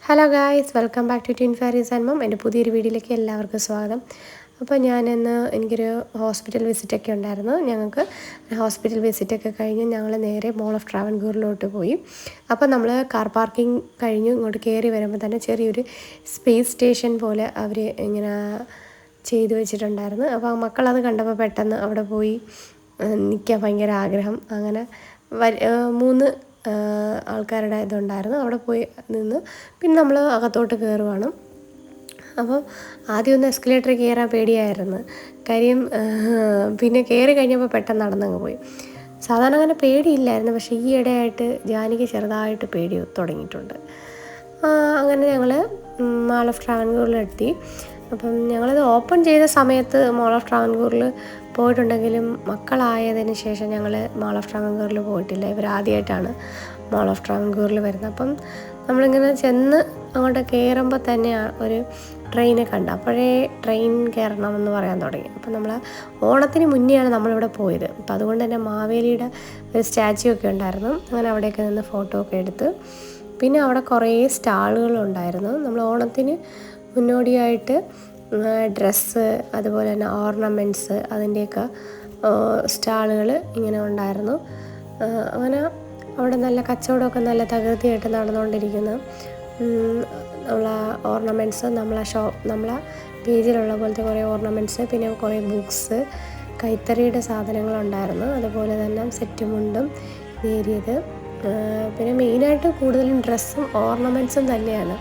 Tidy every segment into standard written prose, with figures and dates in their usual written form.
Hello guys, welcome back to twin fairies and mum. എൻ്റെ പുതിയൊരു വീഡിയോയിലേക്ക് എല്ലാവർക്കും സ്വാഗതം. അപ്പോൾ എനിക്കൊരു ഹോസ്പിറ്റൽ വിസിറ്റൊക്കെ ഉണ്ടായിരുന്നു. ഞങ്ങൾക്ക് ഹോസ്പിറ്റൽ വിസിറ്റൊക്കെ കഴിഞ്ഞ് ഞങ്ങൾ നേരെ മോൾ ഓഫ് ട്രാവൻകൂറിലോട്ട് പോയി. അപ്പോൾ നമ്മൾ കാർ പാർക്കിംഗ് കഴിഞ്ഞ് ഇങ്ങോട്ട് കയറി വരുമ്പോൾ തന്നെ ചെറിയൊരു സ്പേസ് സ്റ്റേഷൻ പോലെ അവർ ഇങ്ങനെ ചെയ്തു വെച്ചിട്ടുണ്ടായിരുന്നു. അപ്പോൾ മക്കളത് കണ്ടപ്പോൾ പെട്ടെന്ന് അവിടെ പോയി നിൽക്കാൻ ഭയങ്കര ആഗ്രഹം. അങ്ങനെ 3 ആൾക്കാരുടെ ഇതുണ്ടായിരുന്നു. അവിടെ പോയി നിന്ന് പിന്നെ നമ്മൾ അകത്തോട്ട് കയറുവാണ്. അപ്പം ആദ്യം എസ്കലേറ്റർ കയറാൻ പേടിയായിരുന്നു. കാര്യം പിന്നെ കയറി കഴിഞ്ഞപ്പോൾ പെട്ടെന്ന് നടന്നങ്ങ് പോയി. സാധാരണ അങ്ങനെ പേടിയില്ലായിരുന്നു, പക്ഷേ ഈ ഇടയായിട്ട് ജാനിക്ക് ചെറുതായിട്ട് പേടി തുടങ്ങിയിട്ടുണ്ട്. അങ്ങനെ ഞങ്ങൾ മോൾ ഓഫ് ട്രാവൻകൂറിലെത്തി. അപ്പം ഞങ്ങളത് ഓപ്പൺ ചെയ്ത സമയത്ത് മോൾ ഓഫ് ട്രാവൻകൂറിൽ പോയിട്ടുണ്ടെങ്കിലും മക്കളായതിന് ശേഷം ഞങ്ങൾ മോൾ ഓഫ് ട്രാവൻകൂറിൽ പോയിട്ടില്ല. ഇവരാദ്യമായിട്ടാണ് മോൾ ഓഫ് ട്രാവൻകൂറിൽ വരുന്നത്. അപ്പം നമ്മളിങ്ങനെ ചെന്ന് അങ്ങോട്ട് കയറുമ്പോൾ തന്നെ ഒരു ട്രെയിനെ കണ്ടു. അപ്പോഴേ ട്രെയിൻ കയറണമെന്ന് പറയാൻ തുടങ്ങി. അപ്പം നമ്മൾ ഓണത്തിന് മുന്നെയാണ് നമ്മളിവിടെ പോയത്. അപ്പം അതുകൊണ്ട് തന്നെ മാവേലിയുടെ ഒരു സ്റ്റാച്യു ഒക്കെ ഉണ്ടായിരുന്നു. അങ്ങനെ അവിടെയൊക്കെ നിന്ന് ഫോട്ടോ ഒക്കെ എടുത്ത് പിന്നെ അവിടെ കുറേ സ്റ്റാളുകളുണ്ടായിരുന്നു. നമ്മൾ ഓണത്തിന് മുന്നോടിയായിട്ട് ഡ്രസ്സ്, അതുപോലെ തന്നെ ഓർണമെൻറ്റ്സ്, അതിൻ്റെയൊക്കെ സ്റ്റാളുകൾ ഇങ്ങനെ ഉണ്ടായിരുന്നു. അങ്ങനെ അവിടെ നല്ല കച്ചവടമൊക്കെ നല്ല തകൃതിയായിട്ട് നടന്നുകൊണ്ടിരിക്കുന്നു. നമ്മളെ ഓർണമെൻറ്റ്സ് നമ്മളെ പേജിലുള്ള പോലത്തെ കുറേ ഓർണമെൻറ്റ്സ്, പിന്നെ കുറേ ബുക്സ്, കൈത്തറിയുടെ സാധനങ്ങളുണ്ടായിരുന്നു. അതുപോലെ തന്നെ സെറ്റ് മുണ്ടും നേരിയത്. പിന്നെ മെയിനായിട്ട് കൂടുതലും ഡ്രസ്സും ഓർണമെൻറ്റ്സും തന്നെയാണ്.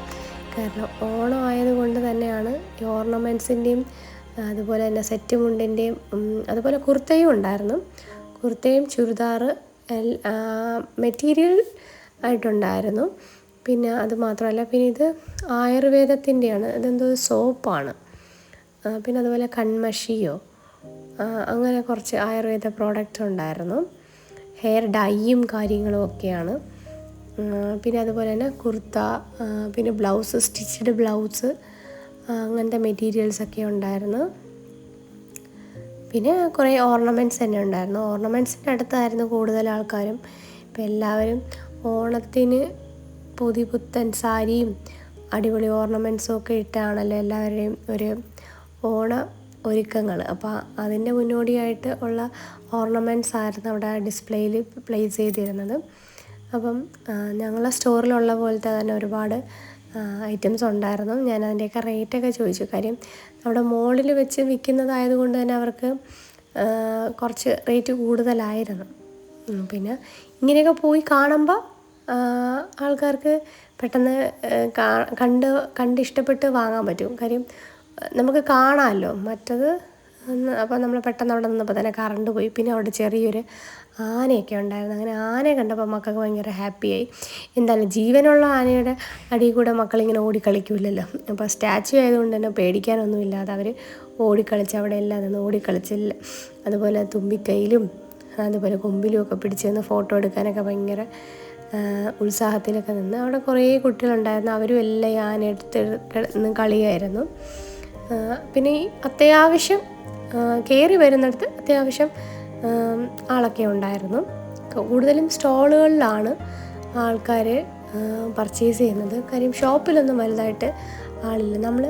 കാരണം ഓണം ആയതുകൊണ്ട് തന്നെയാണ് ഈ ഓർണമെൻറ്റ്സിൻ്റെയും അതുപോലെ തന്നെ സെറ്റ് മുണ്ടിൻ്റെയും അതുപോലെ കുർത്തയും ഉണ്ടായിരുന്നു. കുർത്തയും ചുരിദാറ് മെറ്റീരിയൽ ആയിട്ടുണ്ടായിരുന്നു. പിന്നെ അത് മാത്രമല്ല, പിന്നെ ഇത് ആയുർവേദത്തിൻ്റെയാണ്, ഇതെന്തോ സോപ്പാണ്. പിന്നെ അതുപോലെ കൺമഷിയോ അങ്ങനെ കുറച്ച് ആയുർവേദ പ്രോഡക്റ്റ് ഉണ്ടായിരുന്നു. ഹെയർ ഡൈയും കാര്യങ്ങളും ഒക്കെയാണ്. പിന്നെ അതുപോലെ തന്നെ കുർത്ത, പിന്നെ ബ്ലൗസ്, സ്റ്റിച്ച്ഡ് ബ്ലൗസ്, അങ്ങനത്തെ മെറ്റീരിയൽസൊക്കെ ഉണ്ടായിരുന്നു. പിന്നെ കുറേ ഓർണമെൻറ്റ്സ് തന്നെ ഉണ്ടായിരുന്നു. ഓർണമെൻറ്റ്സിൻ്റെ അടുത്തായിരുന്നു കൂടുതൽ ആൾക്കാരും. ഇപ്പം എല്ലാവരും ഓണത്തിന് പുതുപുത്തൻ സാരിയും അടിപൊളി ഓർണമെൻറ്റ്സും ഒക്കെ ഇട്ടാണല്ലോ എല്ലാവരുടെയും ഒരു ഓണ ഒരുക്കങ്ങൾ. അപ്പോൾ അതിൻ്റെ മുന്നോടിയായിട്ട് ഉള്ള ഓർണമെൻറ്റ്സ് ആയിരുന്നു അവിടെ ഡിസ്പ്ലേയിൽ പ്ലേസ് ചെയ്തിരുന്നത്. അപ്പം ഞങ്ങളെ സ്റ്റോറിലുള്ള പോലത്തെ തന്നെ ഒരുപാട് ഐറ്റംസ് ഉണ്ടായിരുന്നു. ഞാൻ അതിൻ്റെയൊക്കെ റേറ്റൊക്കെ ചോദിച്ചു. കാര്യം അവിടെ മോളിൽ വെച്ച് വിൽക്കുന്നതായതുകൊണ്ട് തന്നെ അവർക്ക് കുറച്ച് റേറ്റ് കൂടുതലായിരുന്നു. പിന്നെ ഇങ്ങനെയൊക്കെ പോയി കാണുമ്പോൾ ആൾക്കാർക്ക് പെട്ടെന്ന് കണ്ട് ഇഷ്ടപ്പെട്ട് വാങ്ങാൻ പറ്റും. കാര്യം നമുക്ക് കാണാമല്ലോ മറ്റത്. അപ്പോൾ നമ്മൾ പെട്ടെന്ന് അവിടെ നിന്നപ്പോൾ തന്നെ കറണ്ട് പോയി. പിന്നെ അവിടെ ചെറിയൊരു ആനയൊക്കെ ഉണ്ടായിരുന്നു. അങ്ങനെ ആനയെ കണ്ടപ്പോൾ മക്കൾക്ക് ഭയങ്കര ഹാപ്പിയായി. എന്തായാലും ജീവനുള്ള ആനയുടെ അടിയിൽ കൂടെ മക്കളിങ്ങനെ ഓടിക്കളിക്കില്ലല്ലോ. അപ്പോൾ സ്റ്റാച്യു ആയതുകൊണ്ട് തന്നെ പേടിക്കാനൊന്നും ഇല്ലാതെ അവർ ഓടിക്കളിച്ച് അവിടെ എല്ലാം നിന്ന് ഓടിക്കളിച്ചില്ല. അതുപോലെ തുമ്പിക്കൈയിലും അതുപോലെ കൊമ്പിലും ഒക്കെ പിടിച്ച് നിന്ന് ഫോട്ടോ എടുക്കാനൊക്കെ ഭയങ്കര ഉത്സാഹത്തിലൊക്കെ നിന്ന് അവിടെ കുറേ കുട്ടികളുണ്ടായിരുന്നു. അവരും എല്ലാം ഈ ആന എടുത്ത് കളിയായിരുന്നു. പിന്നെ ഈ അത്യാവശ്യം കയറി വരുന്നിടത്ത് അത്യാവശ്യം ആളൊക്കെ ഉണ്ടായിരുന്നു. കൂടുതലും സ്റ്റോളുകളിലാണ് ആൾക്കാർ പർച്ചേസ് ചെയ്യുന്നത്. കാര്യം ഷോപ്പിലൊന്നും വലുതായിട്ട് ആളില്ല. നമ്മൾ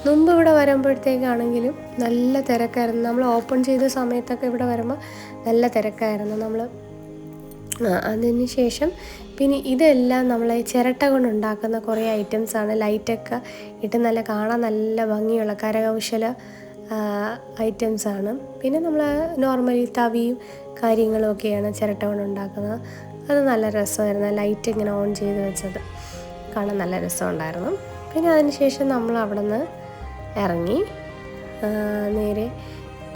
മുമ്പ് ഇവിടെ വരുമ്പോഴത്തേക്കാണെങ്കിലും നല്ല തിരക്കായിരുന്നു. നമ്മൾ ഓപ്പൺ ചെയ്ത സമയത്തൊക്കെ ഇവിടെ വരുമ്പോൾ നല്ല തിരക്കായിരുന്നു. അതിന് ശേഷം പിന്നെ ഇതെല്ലാം നമ്മളെ ചിരട്ട കൊണ്ടുണ്ടാക്കുന്ന കുറേ ഐറ്റംസാണ്. ലൈറ്റൊക്കെ ഇട്ട് കാണാൻ നല്ല ഭംഗിയുള്ള കരകൗശല ഐറ്റംസാണ്. പിന്നെ നമ്മൾ നോർമലി തവിയും കാര്യങ്ങളും ഒക്കെയാണ് ചിരട്ട കൊണ്ടുണ്ടാക്കുന്നത്. അത് നല്ല രസമായിരുന്നു. ലൈറ്റ് ഇങ്ങനെ ഓൺ ചെയ്ത് വെച്ചത് കാണാൻ നല്ല രസമുണ്ടായിരുന്നു. പിന്നെ അതിന് ശേഷം നമ്മൾ അവിടെ നിന്ന് ഇറങ്ങി നേരെ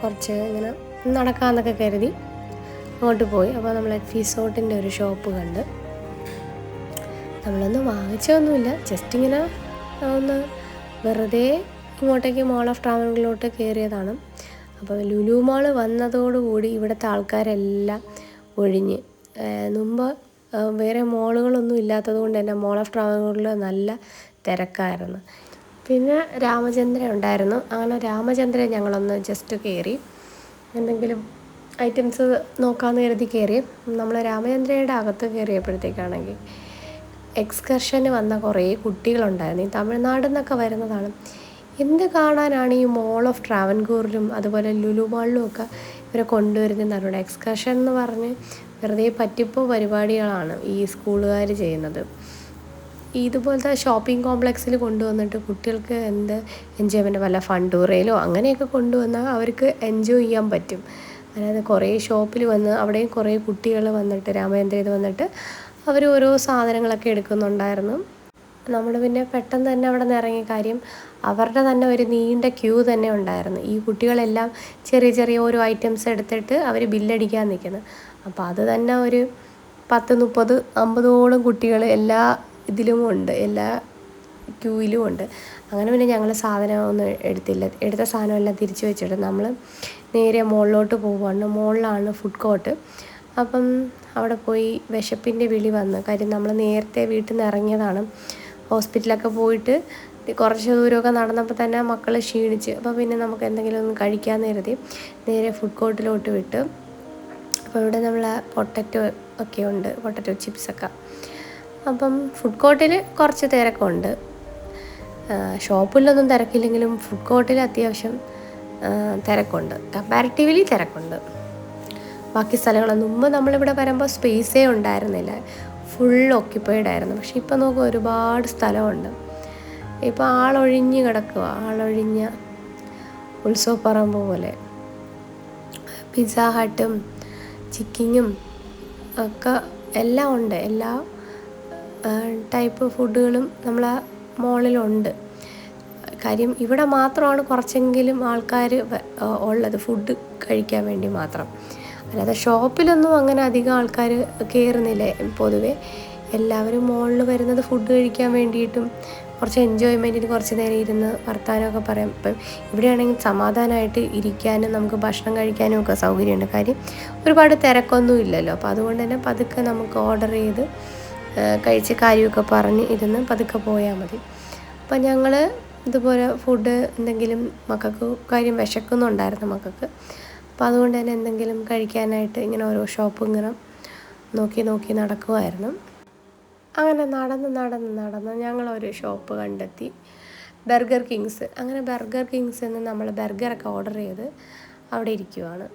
കുറച്ച് ഇങ്ങനെ നടക്കാമെന്നൊക്കെ കരുതി അങ്ങോട്ട് പോയി. അപ്പോൾ നമ്മൾ ഫിസോട്ടിൻ്റെ ഒരു ഷോപ്പ് കണ്ട്. നമ്മളൊന്നും വാങ്ങിച്ചൊന്നുമില്ല, ജസ്റ്റ് ഇങ്ങനെ ഒന്ന് വെറുതെ ഇങ്ങോട്ടേക്ക് മോൾ ഓഫ് ട്രാവൻകൂറിലോട്ട് കയറിയതാണ്. അപ്പോൾ ലുലു മാൾ വന്നതോടുകൂടി ഇവിടുത്തെ ആൾക്കാരെല്ലാം ഒഴിഞ്ഞ്. മുമ്പ് വേറെ മോളുകളൊന്നും ഇല്ലാത്തത് കൊണ്ട് തന്നെ മോൾ ഓഫ് ട്രാവൻകൂറിൽ നല്ല തിരക്കായിരുന്നു. പിന്നെ രാമചന്ദ്ര ഉണ്ടായിരുന്നു. അങ്ങനെ രാമചന്ദ്ര ഞങ്ങളൊന്ന് ജസ്റ്റ് കയറി എന്തെങ്കിലും ഐറ്റംസ് നോക്കാമെന്ന് കരുതി കയറി. നമ്മൾ രാമചന്ദ്രയുടെ അകത്ത് കയറിയപ്പോഴത്തേക്കാണെങ്കിൽ എക്സ്കർഷന് വന്ന കുറേ കുട്ടികളുണ്ടായിരുന്നു. ഈ തമിഴ്നാട്ടിൽ നിന്നൊക്കെ വരുന്നതാണ്. എന്ത് കാണാനാണ് ഈ മോൾ ഓഫ് ട്രാവൻകൂറിലും അതുപോലെ ലുലു മാളിലും ഒക്കെ ഇവരെ കൊണ്ടുവരുന്നതെന്ന് അറിയണം. എക്സ്കർഷൻ എന്ന് പറഞ്ഞ് വെറുതെ പറ്റിപ്പോ പരിപാടികളാണ് ഈ സ്കൂളുകാർ ചെയ്യുന്നത്. ഇതുപോലത്തെ ഷോപ്പിംഗ് കോംപ്ലക്സിൽ കൊണ്ടുവന്നിട്ട് കുട്ടികൾക്ക് എന്ത് എൻജോയ്മെൻറ്റ്, വല്ല ഫൺ ടൂറയിലോ അങ്ങനെയൊക്കെ കൊണ്ടുവന്നാൽ അവർക്ക് എൻജോയ് ചെയ്യാൻ പറ്റും. അതായത് കുറേ ഷോപ്പിൽ വന്ന് അവിടെയും കുറേ കുട്ടികൾ വന്നിട്ട് രാമചന്ദ്രയിൽ വന്നിട്ട് അവർ ഓരോ സാധനങ്ങളൊക്കെ എടുക്കുന്നുണ്ടായിരുന്നു. നമ്മൾ പിന്നെ പെട്ടെന്ന് തന്നെ അവിടെ നിന്ന് ഇറങ്ങിയ കാര്യം അവരുടെ തന്നെ ഒരു നീണ്ട ക്യൂ തന്നെ ഉണ്ടായിരുന്നു. ഈ കുട്ടികളെല്ലാം ചെറിയ ചെറിയ ഓരോ ഐറ്റംസ് എടുത്തിട്ട് അവർ ബില്ലടിക്കാൻ നിൽക്കുന്നത്. അപ്പോൾ അത് തന്നെ ഒരു 10-30-50ഓളം കുട്ടികൾ എല്ലാ ഇതിലും ഉണ്ട്, എല്ലാ ക്യൂയിലും ഉണ്ട്. അങ്ങനെ പിന്നെ ഞങ്ങൾ സാധനമൊന്നും എടുത്തില്ല. എടുത്ത സാധനമെല്ലാം തിരിച്ചു വെച്ചിട്ട് നമ്മൾ നേരെ മുകളിലോട്ട് പോവുകയാണ്. മുകളിലാണ് ഫുഡ് കോർട്ട്. അപ്പം അവിടെ പോയി വിശപ്പിൻ്റെ വിളി വന്ന്. കാര്യം നമ്മൾ നേരത്തെ വീട്ടിൽ നിന്ന് ഇറങ്ങിയതാണ്. ഹോസ്പിറ്റലൊക്കെ പോയിട്ട് കുറച്ച് ദൂരമൊക്കെ നടന്നപ്പോൾ തന്നെ മക്കൾ ക്ഷീണിച്ച്. അപ്പോൾ പിന്നെ നമുക്ക് എന്തെങ്കിലും ഒന്ന് കഴിക്കാമെന്ന് കരുതി നേരെ ഫുഡ് കോർട്ടിലോട്ട് വിട്ട്. അപ്പോൾ ഇവിടെ നമ്മൾ പൊട്ടറ്റോ ഒക്കെ ഉണ്ട്, പൊട്ടറ്റോ ചിപ്സൊക്കെ. അപ്പം ഫുഡ് കോർട്ടിൽ കുറച്ച് തിരക്കുണ്ട്. ഷോപ്പിലൊന്നും തിരക്കില്ലെങ്കിലും ഫുഡ് കോർട്ടിൽ അത്യാവശ്യം തിരക്കുണ്ട്, കമ്പാരിറ്റീവ്ലി തിരക്കുണ്ട്. ബാക്കി സ്ഥലങ്ങളൊന്നും മുമ്പ് നമ്മളിവിടെ വരുമ്പോൾ സ്പേസേ ഉണ്ടായിരുന്നില്ല, ഫുൾ ഓക്യുപ്പൈഡ് ആയിരുന്നു. പക്ഷെ ഇപ്പോൾ നോക്കുക ഒരുപാട് സ്ഥലമുണ്ട്. ഇപ്പോൾ ആളൊഴിഞ്ഞ് കിടക്കുക, ആളൊഴിഞ്ഞ ഉത്സവപ്പറമ്പ് പോലെ. പിസ്സ ഹട്ടും ചിക്കിങ്ങും ഒക്കെ എല്ലാം ഉണ്ട്. എല്ലാ ടൈപ്പ് ഫുഡുകളും നമ്മളെ മോളിലുണ്ട്. കാര്യം ഇവിടെ മാത്രമാണ് കുറച്ചെങ്കിലും ആൾക്കാർ ഉള്ളത് ഫുഡ് കഴിക്കാൻ വേണ്ടി മാത്രം. അല്ലാതെ ഷോപ്പിലൊന്നും അങ്ങനെ അധികം ആൾക്കാർ കയറുന്നില്ല. പൊതുവെ എല്ലാവരും മോളിൽ വരുന്നത് ഫുഡ് കഴിക്കാൻ വേണ്ടിയിട്ടും കുറച്ച് എൻജോയ്മെൻറ്റിന് കുറച്ച് നേരം ഇരുന്ന് വർത്താനമൊക്കെ പറയാം. ഇപ്പം ഇവിടെയാണെങ്കിൽ സമാധാനമായിട്ട് ഇരിക്കാനും നമുക്ക് ഭക്ഷണം കഴിക്കാനും ഒക്കെ സൗകര്യമുണ്ട്. കാര്യം ഒരുപാട് തിരക്കൊന്നും ഇല്ലല്ലോ. അപ്പോൾ അതുകൊണ്ട് തന്നെ പതുക്കെ നമുക്ക് ഓർഡർ ചെയ്ത് കഴിച്ച് കാര്യമൊക്കെ പറഞ്ഞ് ഇരുന്ന് പതുക്കെ പോയാൽ മതി. അപ്പം ഞങ്ങൾ ഇതുപോലെ ഫുഡ് എന്തെങ്കിലും മക്കൾക്ക്, കാര്യം വിശക്കുന്നുണ്ടായിരുന്നു മക്കൾക്ക്. അപ്പോൾ അതുകൊണ്ട് തന്നെ എന്തെങ്കിലും കഴിക്കാനായിട്ട് ഇങ്ങനെ ഓരോ ഷോപ്പ് ഇങ്ങനെ നോക്കി നടക്കുമായിരുന്നു. അങ്ങനെ നടന്ന് ഞങ്ങളൊരു ഷോപ്പ് കണ്ടെത്തി, ബർഗർ കിങ്സ്. അങ്ങനെ ബർഗർ കിങ്സ് എന്ന് നമ്മൾ ബർഗറൊക്കെ ഓർഡർ ചെയ്ത് അവിടെ ഇരിക്കുവാണ്.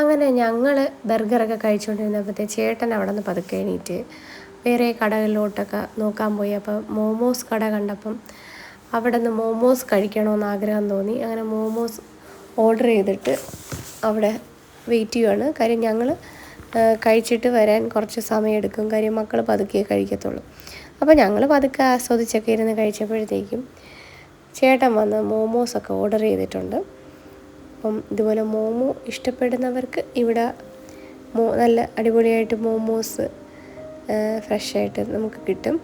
അങ്ങനെ ഞങ്ങൾ ബർഗറൊക്കെ കഴിച്ചുകൊണ്ടിരുന്നപ്പോഴത്തെ ചേട്ടൻ അവിടെ നിന്ന് പതുക്കെ എണീറ്റ് വേറെ കടകളിലോട്ടൊക്കെ നോക്കാൻ പോയി. അപ്പോൾ മോമോസ് കട കണ്ടപ്പം അവിടെ നിന്ന് മോമോസ് കഴിക്കണമെന്ന് ആഗ്രഹം തോന്നി. അങ്ങനെ മോമോസ് ഓർഡർ ചെയ്തിട്ട് അവിടെ വെയിറ്റ് ചെയ്യുവാണ്. കാര്യം ഞങ്ങൾ കഴിച്ചിട്ട് വരാൻ കുറച്ച് സമയമെടുക്കും. കാര്യം മക്കൾ പതുക്കെ കഴിക്കത്തുള്ളൂ. അപ്പോൾ ഞങ്ങൾ പതുക്കെ ആസ്വദിച്ചൊക്കെ ഇരുന്ന് കഴിച്ചപ്പോഴത്തേക്കും ചേട്ടൻ വന്ന് മോമോസൊക്കെ ഓർഡർ ചെയ്തിട്ടുണ്ട്. അപ്പം ഇതുപോലെ മോമോ ഇഷ്ടപ്പെടുന്നവർക്ക് ഇവിടെ നല്ല അടിപൊളിയായിട്ട് മോമോസ് ഫ്രഷായിട്ട് നമുക്ക് കിട്ടും.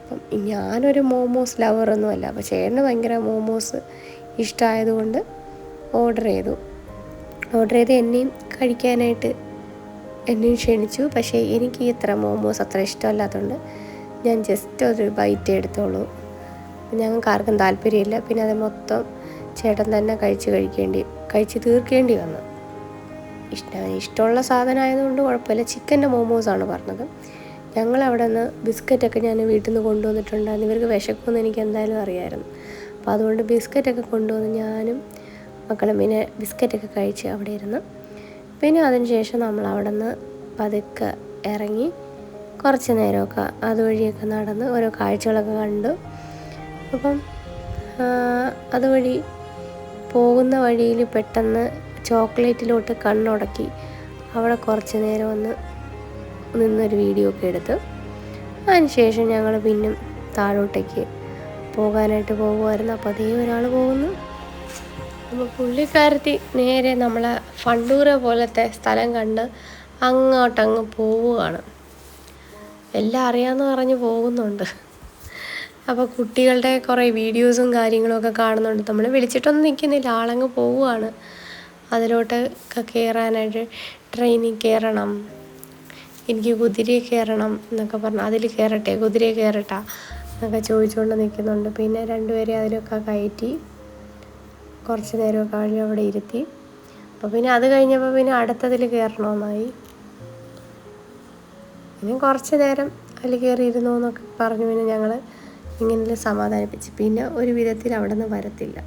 അപ്പം ഞാനൊരു മോമോസ് ലവറൊന്നുമല്ല, അപ്പോൾ ചേട്ടന് ഭയങ്കര മോമോസ് ഇഷ്ടമായതുകൊണ്ട് ഓർഡർ ചെയ്ത് എന്നെയും കഴിക്കാനായിട്ട് എന്നെയും ക്ഷണിച്ചു. പക്ഷേ എനിക്ക് ഇത്ര മോമോസ് അത്ര ഇഷ്ടമല്ലാത്തതുകൊണ്ട് ഞാൻ ജസ്റ്റ് ഒരു ബൈറ്റ് എടുത്തോളൂ. ഞങ്ങൾക്ക് ആർക്കും താല്പര്യമില്ല. പിന്നെ അത് മൊത്തം ചേട്ടൻ തന്നെ കഴിച്ച് തീർക്കേണ്ടി വന്നു. ഇഷ്ടമുള്ള സാധനമായതുകൊണ്ട് കുഴപ്പമില്ല. ചിക്കൻ്റെ മോമോസാണ് പറഞ്ഞത്. ഞങ്ങളവിടെ നിന്ന് ബിസ്ക്കറ്റൊക്കെ ഞാൻ വീട്ടിൽ നിന്ന് കൊണ്ടുവന്നിട്ടുണ്ടായിരുന്നു. ഇവർക്ക് വിശക്കുമെന്ന് എനിക്ക് എന്തായാലും അറിയാമായിരുന്നു. അപ്പോൾ അതുകൊണ്ട് ബിസ്ക്കറ്റൊക്കെ കൊണ്ടുവന്ന് ഞാനും മക്കളും പിന്നെ ബിസ്ക്കറ്റൊക്കെ കഴിച്ച് അവിടെ ഇരുന്ന്. പിന്നെ അതിന് ശേഷം നമ്മൾ അവിടെ നിന്ന് പതുക്കെ ഇറങ്ങി കുറച്ച് നേരമൊക്കെ അതുവഴിയൊക്കെ നടന്ന് ഓരോ കാഴ്ചകളൊക്കെ കണ്ടു. അപ്പം അതുവഴി പോകുന്ന വഴിയിൽ പെട്ടെന്ന് ചോക്ലേറ്റിലോട്ട് കണ്ണുടക്കി അവിടെ കുറച്ച് നേരം നിന്നൊരു വീഡിയോ ഒക്കെ എടുത്ത് അതിനുശേഷം ഞങ്ങൾ പിന്നും താഴോട്ടേക്ക് പോകാനായിട്ട് പോകുമായിരുന്നു. അപ്പോൾ അതേ ഒരാൾ പോകുന്നു. അപ്പോൾ പുള്ളിക്കാരത്തി നേരെ നമ്മളെ ഫണ്ടൂര പോലത്തെ സ്ഥലം കണ്ട് അങ്ങോട്ടങ്ങ് പോവുകയാണ്. എല്ലാം അറിയാമെന്ന് പറഞ്ഞ് പോകുന്നുണ്ട്. അപ്പോൾ കുട്ടികളുടെ കുറേ വീഡിയോസും കാര്യങ്ങളൊക്കെ കാണുന്നുണ്ട്. നമ്മൾ വിളിച്ചിട്ടൊന്നും നിൽക്കുന്നില്ല, ആളങ്ങ് പോവുകയാണ്. അതിലോട്ടൊക്കെ കയറാനായിട്ട് ട്രെയിനിൽ കയറണം, എനിക്ക് കുതിരയിൽ കയറണം എന്നൊക്കെ പറഞ്ഞ് അതിൽ കയറട്ടെ കുതിരയിൽ കയറട്ടാ എന്നൊക്കെ ചോദിച്ചുകൊണ്ട് നിൽക്കുന്നുണ്ട്. പിന്നെ രണ്ടുപേരെ അതിലൊക്കെ കയറ്റി കുറച്ച് നേരമൊക്കെ അവിടെ ഇരുത്തി. അപ്പോൾ പിന്നെ അത് കഴിഞ്ഞപ്പോൾ പിന്നെ അടുത്തതിൽ കയറണമെന്നായി. പിന്നെ കുറച്ച് നേരം അതിൽ കയറിയിരുന്നു എന്നൊക്കെ പറഞ്ഞു. പിന്നെ ഞങ്ങൾ ഇങ്ങനെ സമാധാനിപ്പിച്ച് പിന്നെ ഒരു വിധത്തിൽ അവിടെ നിന്ന് വരത്തില്ല.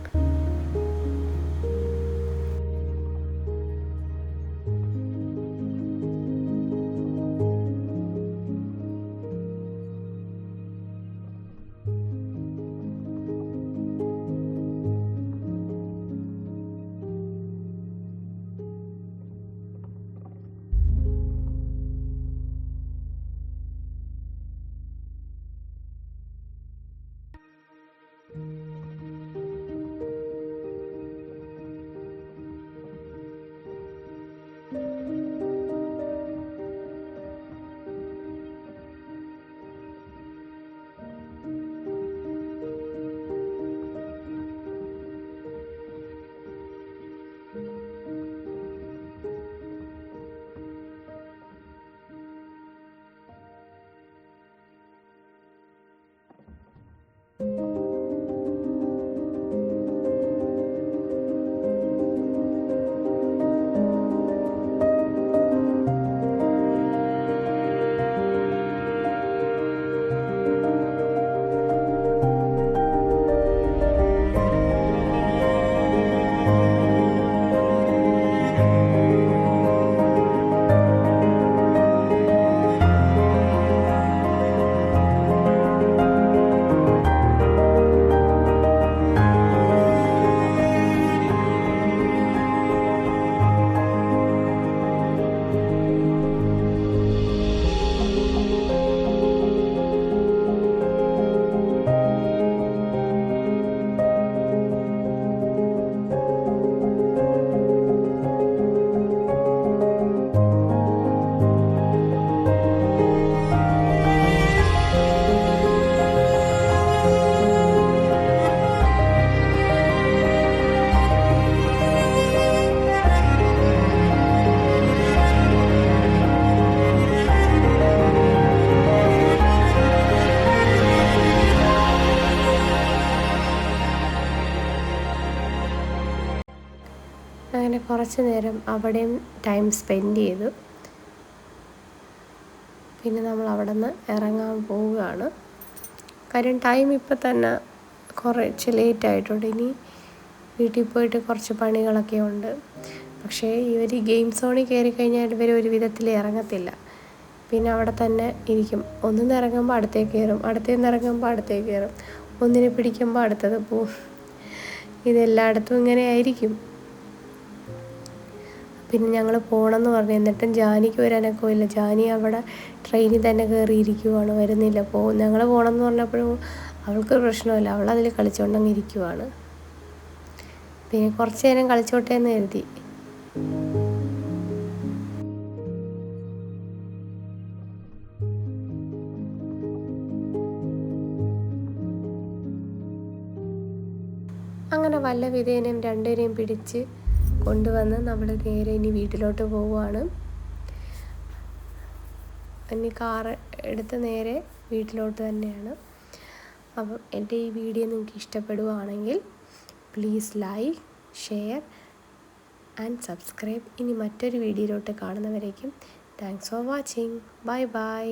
അങ്ങനെ കുറച്ച് നേരം അവിടെയും ടൈം സ്പെൻഡ് ചെയ്തു. പിന്നെ നമ്മൾ അവിടെ നിന്ന് ഇറങ്ങാൻ പോവുകയാണ്. കാര്യം ടൈം ഇപ്പം തന്നെ കുറച്ച് ലേറ്റ് ആയിട്ടുണ്ട്. ഇനി വീട്ടിൽ പോയിട്ട് കുറച്ച് പണികളൊക്കെ ഉണ്ട്. പക്ഷേ ഇവർ ഗെയിം സോണിൽ കയറി കഴിഞ്ഞാൽ ഇവർ ഒരു വിധത്തിൽ ഇറങ്ങത്തില്ല. പിന്നെ അവിടെ തന്നെ ഇരിക്കും. ഒന്നിന്ന് ഇറങ്ങുമ്പോൾ അടുത്തേക്ക് കയറും, അടുത്തേന്ന് ഇറങ്ങുമ്പോൾ അടുത്തേക്ക് കയറും, ഒന്നിനെ പിടിക്കുമ്പോൾ അടുത്തത് പോവും. ഇതെല്ലായിടത്തും ഇങ്ങനെ ആയിരിക്കും. പിന്നെ ഞങ്ങൾ പോകണമെന്ന് പറഞ്ഞു. എന്നിട്ടും ജാനിക്ക് ഒരനക്കമില്ല. ജാനി അവിടെ ട്രെയിനിൽ തന്നെ കയറിയിരിക്കുവാണ്, വരുന്നില്ല. ഞങ്ങൾ പോകണമെന്ന് പറഞ്ഞപ്പോഴും അവൾക്ക് പ്രശ്നമില്ല, അവളതിൽ കളിച്ചുകൊണ്ടങ്ങ് ഇരിക്കുവാണ്. പിന്നെ കുറച്ച് നേരം കളിച്ചോട്ടെ എന്ന് കരുതി. അങ്ങനെ വല്ല വിധേനയും രണ്ടുപേരെയും പിടിച്ച് കൊണ്ടുവന്ന് നമ്മൾ നേരെ ഇനി വീട്ടിലോട്ട് പോവുകയാണ്. ഇനി കാർ എടുത്ത് നേരെ വീട്ടിലോട്ട് തന്നെയാണ്. അപ്പം എൻ്റെ ഈ വീഡിയോ നിങ്ങൾക്ക് ഇഷ്ടപ്പെടുകയാണെങ്കിൽ please like, share and subscribe. ഇനി മറ്റൊരു വീഡിയോയിലോട്ട് കാണുന്നവരേക്കും thanks for watching. Bye by.